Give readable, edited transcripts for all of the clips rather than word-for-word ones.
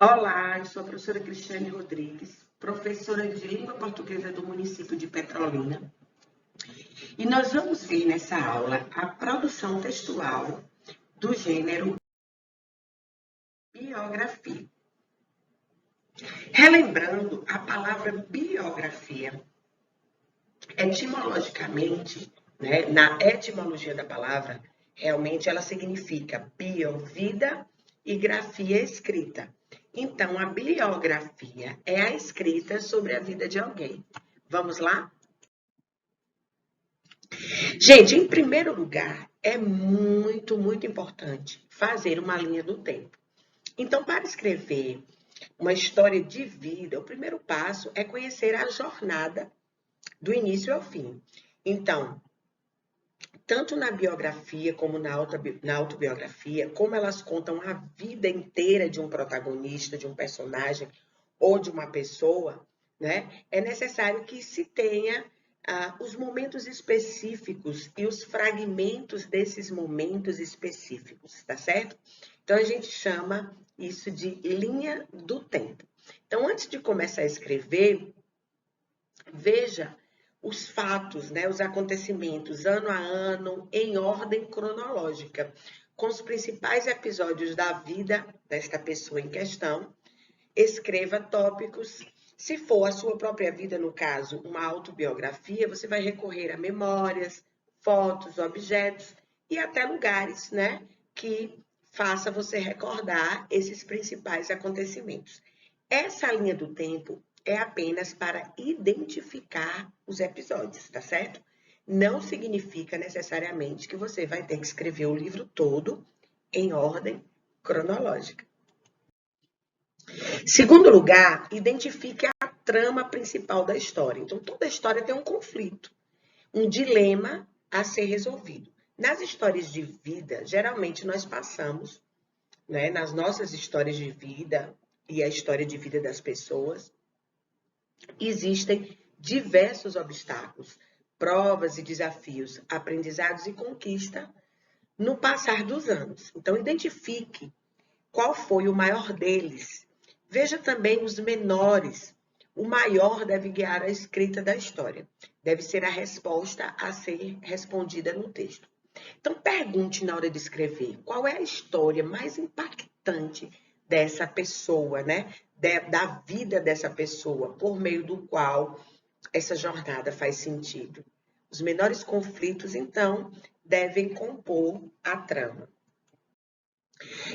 Olá, eu sou a professora Cristiane Rodrigues, professora de língua portuguesa do município de Petrolina. E nós vamos ver nessa aula a produção textual do gênero biografia. Relembrando a palavra biografia, etimologicamente, né, na etimologia da palavra, realmente ela significa bio, vida, e grafia, escrita. Então, a biografia é a escrita sobre a vida de alguém. Vamos lá? Gente, em primeiro lugar, é muito importante fazer uma linha do tempo. Então, para escrever uma história de vida, o primeiro passo é conhecer a jornada do início ao fim. Então, tanto na biografia como na autobiografia, como elas contam a vida inteira de um protagonista, de um personagem ou de uma pessoa, né? É necessário que se tenha os momentos específicos e os fragmentos desses momentos específicos, tá certo? Então, a gente chama isso de linha do tempo. Então, antes de começar a escrever, veja os fatos, né, os acontecimentos, ano a ano, em ordem cronológica, com os principais episódios da vida desta pessoa em questão. Escreva tópicos. Se for a sua própria vida, no caso, uma autobiografia, você vai recorrer a memórias, fotos, objetos e até lugares, né, que faça você recordar esses principais acontecimentos. Essa linha do tempo é apenas para identificar os episódios, tá certo? Não significa necessariamente que você vai ter que escrever o livro todo em ordem cronológica. Segundo lugar, identifique a trama principal da história. Então, toda história tem um conflito, um dilema a ser resolvido. Nas histórias de vida, geralmente nós passamos, né, nas nossas histórias de vida e a história de vida das pessoas, existem diversos obstáculos, provas e desafios, aprendizados e conquista no passar dos anos. Então, identifique qual foi o maior deles. Veja também os menores. O maior deve guiar a escrita da história. Deve ser a resposta a ser respondida no texto. Então, pergunte na hora de escrever qual é a história mais impactante dessa pessoa, né? Da vida dessa pessoa, por meio do qual essa jornada faz sentido. Os menores conflitos, então, devem compor a trama.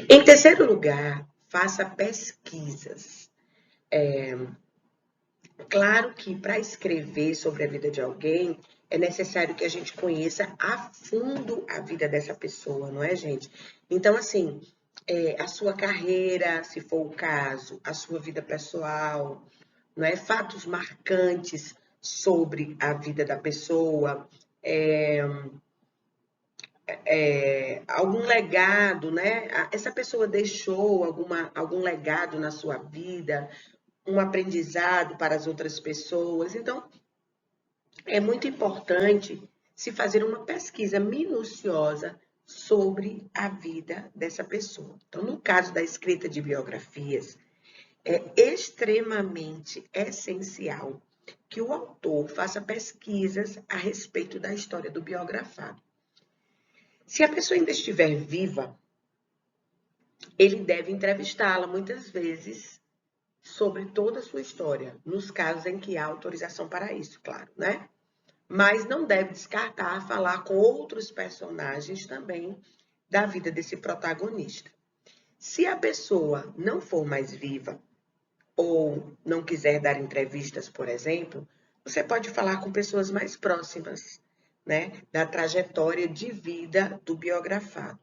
Em terceiro lugar, faça pesquisas. Claro que para escrever sobre a vida de alguém, é necessário que a gente conheça a fundo a vida dessa pessoa, não é, gente? Então, assim, a sua carreira, se for o caso, a sua vida pessoal, não é? Fatos marcantes sobre a vida da pessoa, algum legado, né? Essa pessoa deixou algum legado na sua vida, um aprendizado para as outras pessoas. Então, é muito importante se fazer uma pesquisa minuciosa sobre a vida dessa pessoa. Então, no caso da escrita de biografias, é extremamente essencial que o autor faça pesquisas a respeito da história do biografado. Se a pessoa ainda estiver viva, ele deve entrevistá-la muitas vezes sobre toda a sua história, nos casos em que há autorização para isso, claro, né? Mas não deve descartar falar com outros personagens também da vida desse protagonista. Se a pessoa não for mais viva ou não quiser dar entrevistas, por exemplo, você pode falar com pessoas mais próximas, né, da trajetória de vida do biografado.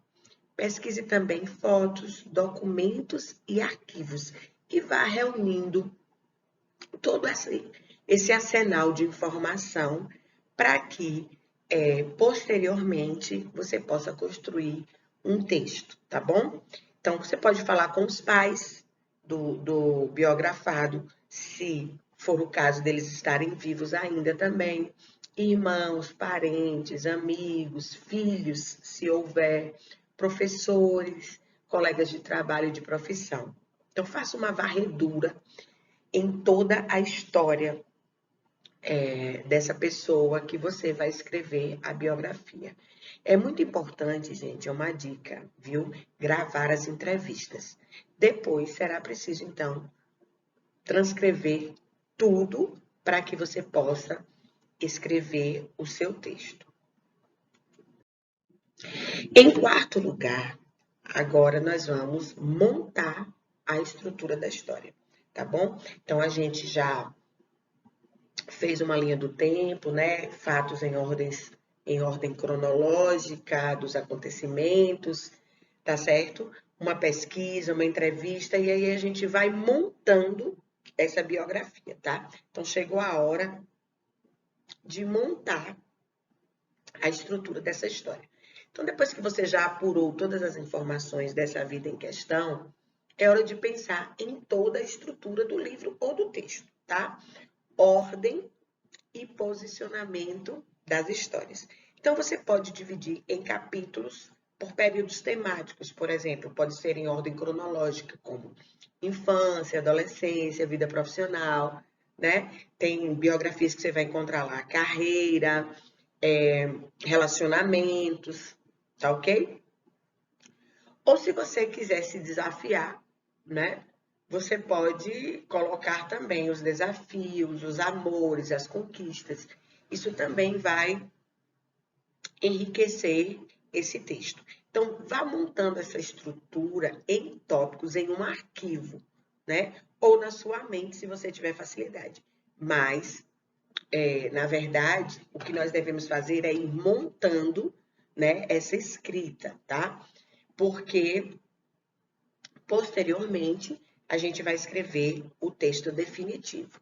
Pesquise também fotos, documentos e arquivos e vá reunindo todo esse arsenal de informação para que, posteriormente, você possa construir um texto, tá bom? Então, você pode falar com os pais do biografado, se for o caso deles estarem vivos ainda também, irmãos, parentes, amigos, filhos, se houver, professores, colegas de trabalho e de profissão. Então, faça uma varredura em toda a história dessa pessoa que você vai escrever a biografia. É muito importante, gente, é uma dica, viu? Gravar as entrevistas. Depois será preciso, então, transcrever tudo para que você possa escrever o seu texto. Em quarto lugar, agora nós vamos montar a estrutura da história, tá bom? Então, a gente já fez uma linha do tempo, né? Fatos em ordem cronológica dos acontecimentos, tá certo? Uma pesquisa, uma entrevista, e aí a gente vai montando essa biografia, tá? Então, chegou a hora de montar a estrutura dessa história. Então, depois que você já apurou todas as informações dessa vida em questão, é hora de pensar em toda a estrutura do livro ou do texto, tá? Ordem e posicionamento das histórias. Então, você pode dividir em capítulos por períodos temáticos, por exemplo, pode ser em ordem cronológica, como infância, adolescência, vida profissional, né? Tem biografias que você vai encontrar lá, carreira, relacionamentos, tá ok? Ou se você quiser se desafiar, né? Você pode colocar também os desafios, os amores, as conquistas. Isso também vai enriquecer esse texto. Então, vá montando essa estrutura em tópicos, em um arquivo, né? Ou na sua mente, se você tiver facilidade. Mas, na verdade, o que nós devemos fazer é ir montando, né, essa escrita, tá? Porque, posteriormente, a gente vai escrever o texto definitivo.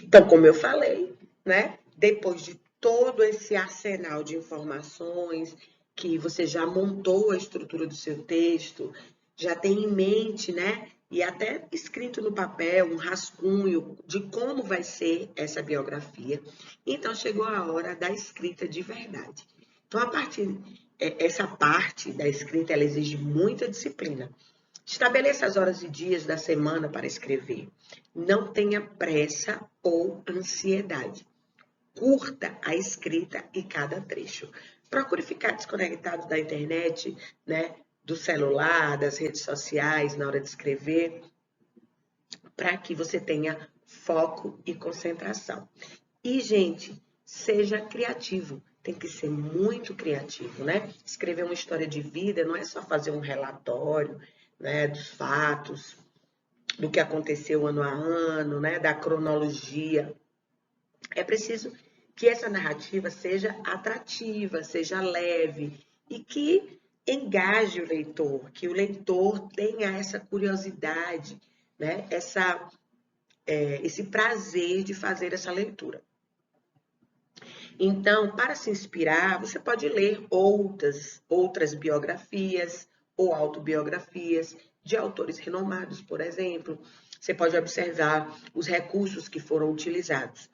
Então, como eu falei, né? Depois de todo esse arsenal de informações que você já montou a estrutura do seu texto, já tem em mente, né? E até escrito no papel, um rascunho de como vai ser essa biografia. Então, chegou a hora da escrita de verdade. Então, essa parte da escrita, ela exige muita disciplina. Estabeleça as horas e dias da semana para escrever. Não tenha pressa ou ansiedade. Curta a escrita e cada trecho. Procure ficar desconectado da internet, né, do celular, das redes sociais na hora de escrever, para que você tenha foco e concentração. E, gente, seja criativo. Tem que ser muito criativo, né? Escrever uma história de vida não é só fazer um relatório, né, dos fatos, do que aconteceu ano a ano, né, da cronologia. É preciso que essa narrativa seja atrativa, seja leve e que engaje o leitor, que o leitor tenha essa curiosidade, né, esse prazer de fazer essa leitura. Então, para se inspirar, você pode ler outras biografias ou autobiografias de autores renomados, por exemplo. Você pode observar os recursos que foram utilizados.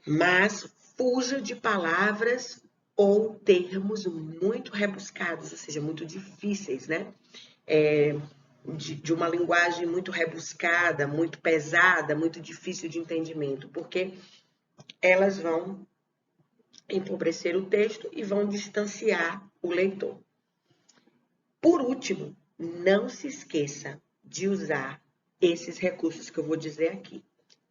Mas fuja de palavras ou termos muito rebuscados, ou seja, muito difíceis, né? De uma linguagem muito rebuscada, muito pesada, muito difícil de entendimento, porque elas vão empobrecer o texto e vão distanciar o leitor. Por último, não se esqueça de usar esses recursos que eu vou dizer aqui.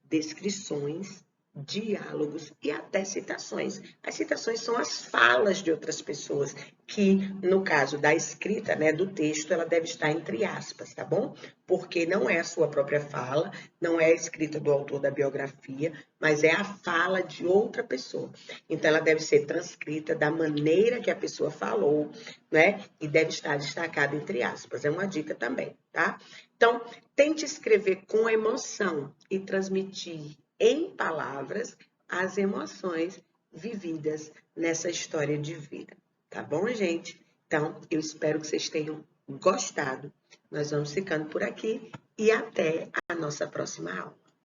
Descrições, diálogos e até citações. As citações são as falas de outras pessoas, que no caso da escrita, né, do texto, ela deve estar entre aspas, tá bom? Porque não é a sua própria fala, não é a escrita do autor da biografia, mas é a fala de outra pessoa. Então, ela deve ser transcrita da maneira que a pessoa falou, né? E deve estar destacada entre aspas. É uma dica também, tá? Então, tente escrever com emoção e transmitir em palavras as emoções vividas nessa história de vida. Tá bom, gente? Então, eu espero que vocês tenham gostado. Nós vamos ficando por aqui e até a nossa próxima aula.